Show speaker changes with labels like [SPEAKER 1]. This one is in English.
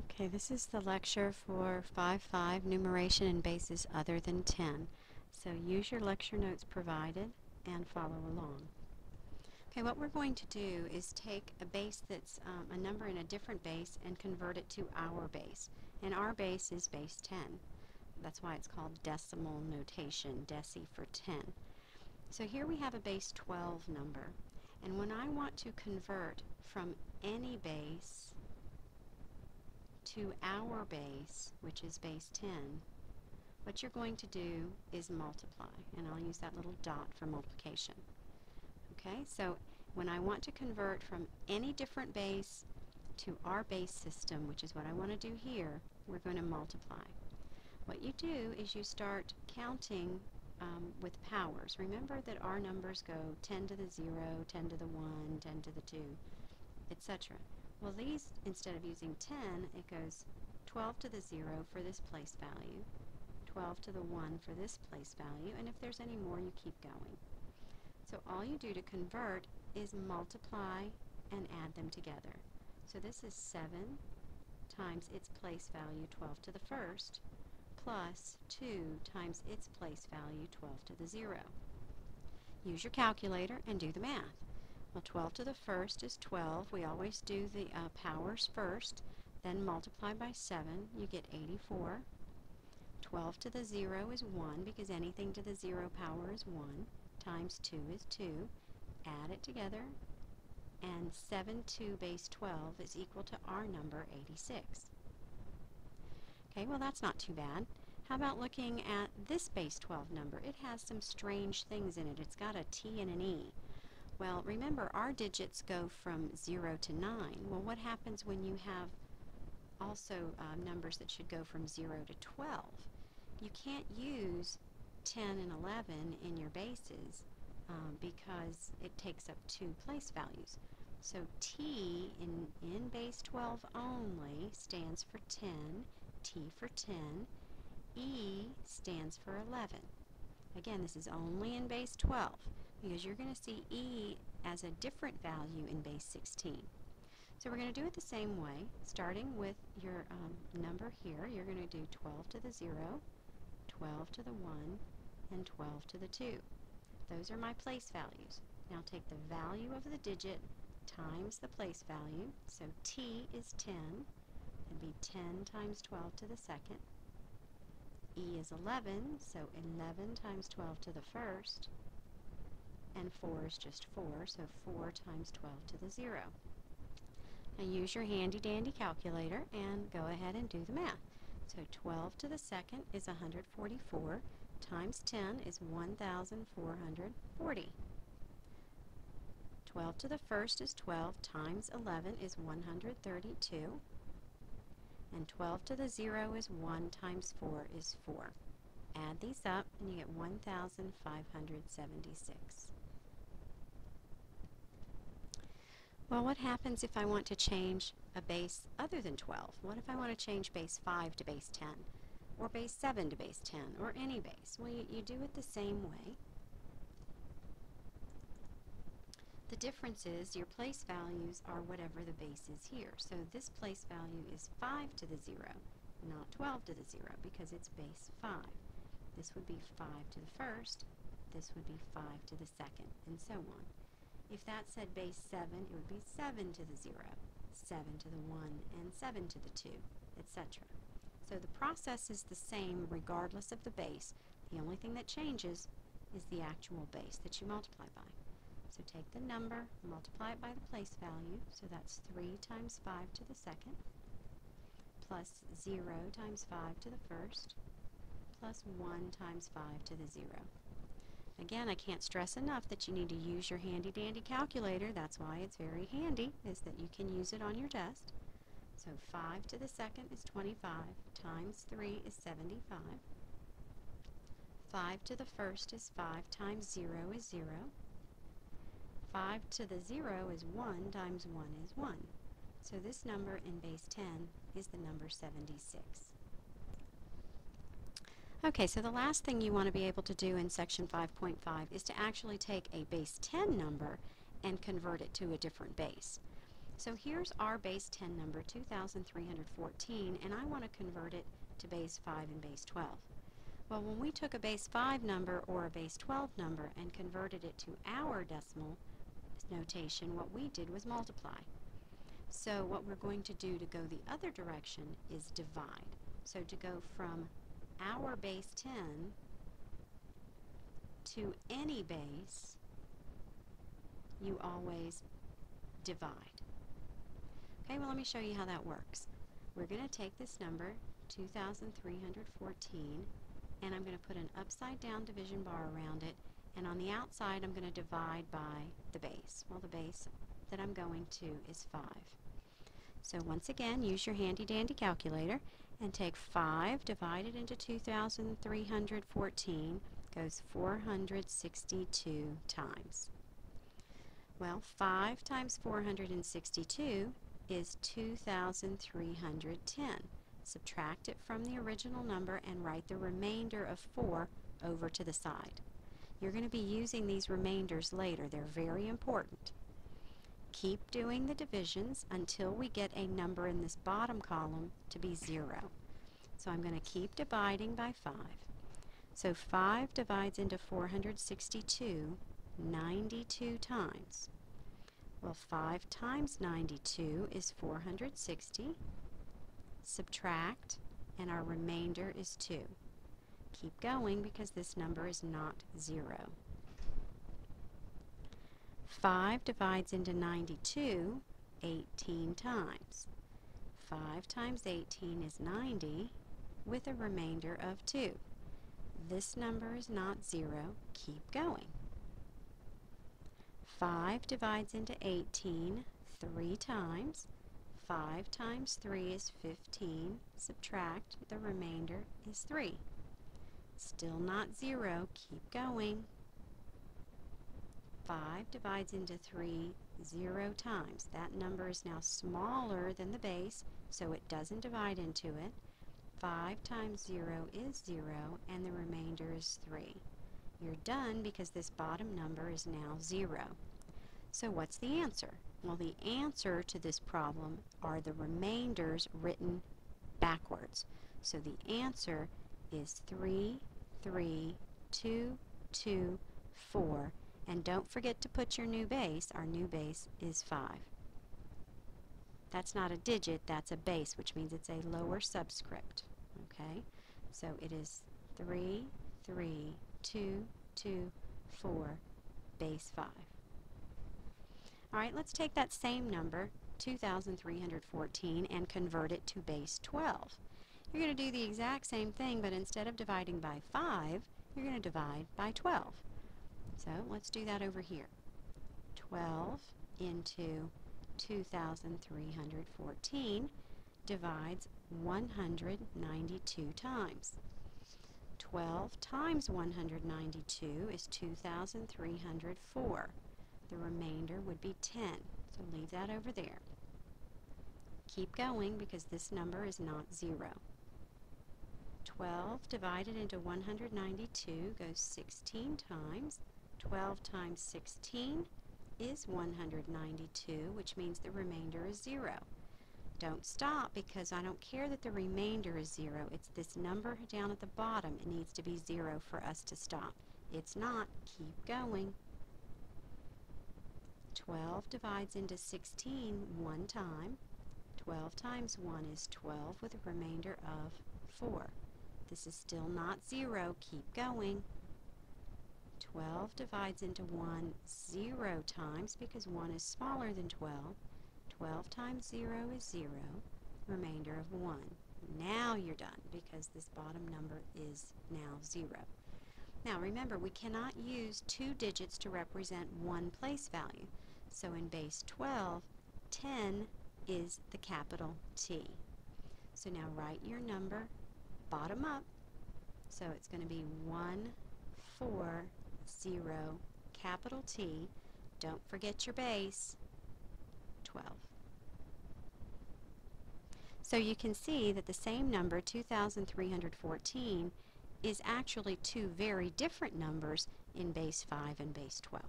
[SPEAKER 1] Okay, this is the lecture for 5.5, numeration in bases other than 10. So use your lecture notes provided and follow along. Okay, what we're going to do is take a base that's a number in a different base and convert it to our base. And our base is base 10. That's why it's called decimal notation, deci for 10. So here we have a base 12 number. And when I want to convert from any base to our base, which is base 10, what you're going to do is multiply, and I'll use that little dot for multiplication. Okay, so when I want to convert from any different base to our base system, which is what I want to do here, we're going to multiply. What you do is you start counting with powers. Remember that our numbers go 10 to the 0, 10 to the 1, 10 to the 2, etc. Well, these, instead of using 10, it goes 12 to the 0 for this place value, 12 to the 1 for this place value, and if there's any more, you keep going. So all you do to convert is multiply and add them together. So this is 7 times its place value, 12 to the first, plus 2 times its place value, 12 to the 0. Use your calculator and do the math. Well, 12 to the first is 12. We always do the powers first, then multiply by 7. You get 84. 12 to the 0 is 1, because anything to the 0 power is 1, times 2 is 2. Add it together, and 7 to base 12 is equal to our number, 86. Okay, well, that's not too bad. How about looking at this base 12 number? It has some strange things in it. It's got a T and an E. Well, remember, our digits go from 0 to 9. Well, what happens when you have also numbers that should go from 0 to 12? You can't use 10 and 11 in your bases because it takes up 2 place values. So T in base 12 only stands for 10, T for 10, E stands for 11. Again, this is only in base 12, because you're going to see E as a different value in base 16. So we're going to do it the same way, starting with your number here. You're going to do 12 to the 0, 12 to the 1, and 12 to the 2. Those are my place values. Now take the value of the digit times the place value. So T is 10. It'd be 10 times 12 to the second. E is 11, so 11 times 12 to the first. And 4 is just 4, so 4 times 12 to the 0. Now use your handy-dandy calculator and go ahead and do the math. So 12 to the second is 144, times 10 is 1,440. 12 to the first is 12, times 11 is 132. And 12 to the 0 is 1, times 4 is 4. Add these up and you get 1,576. Well, what happens if I want to change a base other than 12? What if I want to change base 5 to base 10? Or base 7 to base 10? Or any base? Well, you do it the same way. The difference is your place values are whatever the base is here. So this place value is 5 to the 0, not 12 to the 0, because it's base 5. This would be 5 to the first, this would be 5 to the second, and so on. If that said base 7, it would be 7 to the 0, 7 to the 1, and 7 to the 2, etc. So the process is the same regardless of the base. The only thing that changes is the actual base that you multiply by. So take the number, multiply it by the place value, so that's 3 times 5 to the second, plus 0 times 5 to the first, plus 1 times 5 to the 0. Again, I can't stress enough that you need to use your handy-dandy calculator. That's why it's very handy, is that you can use it on your test. So 5 to the second is 25, times 3 is 75. 5 to the first is 5, times 0 is 0. 5 to the 0 is 1, times 1 is 1. So this number in base 10 is the number 76. Okay, so the last thing you want to be able to do in section 5.5 is to actually take a base 10 number and convert it to a different base. So here's our base 10 number, 2,314, and I want to convert it to base 5 and base 12. Well, when we took a base 5 number or a base 12 number and converted it to our decimal notation, what we did was multiply. So what we're going to do to go the other direction is divide. So to go from our base 10 to any base, you always divide. Okay, well, let me show you how that works. We're going to take this number, 2,314, and I'm going to put an upside down division bar around it, and on the outside I'm going to divide by the base. Well, the base that I'm going to is 5. So once again, use your handy dandy calculator and take 5 divided into 2,314 goes 462 times. Well, 5 times 462 is 2,310. Subtract it from the original number and write the remainder of 4 over to the side. You're going to be using these remainders later. They're very important. Keep doing the divisions until we get a number in this bottom column to be 0. So I'm going to keep dividing by 5. So 5 divides into 462 92 times. Well, 5 times 92 is 460. Subtract, and our remainder is 2. Keep going because this number is not 0. 5 divides into 92 18 times. 5 times 18 is 90 with a remainder of 2. This number is not 0. Keep going. 5 divides into 18 3 times. 5 times 3 is 15. Subtract, the remainder is 3. Still not 0. Keep going. 5 divides into 3 0 times. That number is now smaller than the base, so it doesn't divide into it. 5 times 0 is 0, and the remainder is 3. You're done because this bottom number is now 0. So what's the answer? Well, the answer to this problem are the remainders written backwards. So the answer is 3, 3, 2, 2, 4. And don't forget to put your new base. Our new base is 5. That's not a digit, that's a base, which means it's a lower subscript. Okay? So it is 3, 3, 2, 2, 4, base 5. Alright, let's take that same number, 2,314, and convert it to base 12. You're going to do the exact same thing, but instead of dividing by 5, you're going to divide by 12. So let's do that over here. 12 into 2,314 divides 192 times. 12 times 192 is 2,304. The remainder would be 10. So leave that over there. Keep going because this number is not 0. 12 divided into 192 goes 16 times. 12 times 16 is 192, which means the remainder is 0. Don't stop because I don't care that the remainder is 0. It's this number down at the bottom. It needs to be 0 for us to stop. It's not. Keep going. 12 divides into 16 one time. 12 times 1 is 12 with a remainder of 4. This is still not 0. Keep going. 12 divides into 1 0 times because 1 is smaller than 12. 12 times 0 is 0, remainder of 1. Now you're done because this bottom number is now 0. Now remember, we cannot use 2 digits to represent one place value. So in base 12, 10 is the capital T. So now write your number bottom up. So it's going to be 140, capital T. Don't forget your base, 12. So you can see that the same number, 2,314, is actually two very different numbers in base 5 and base 12.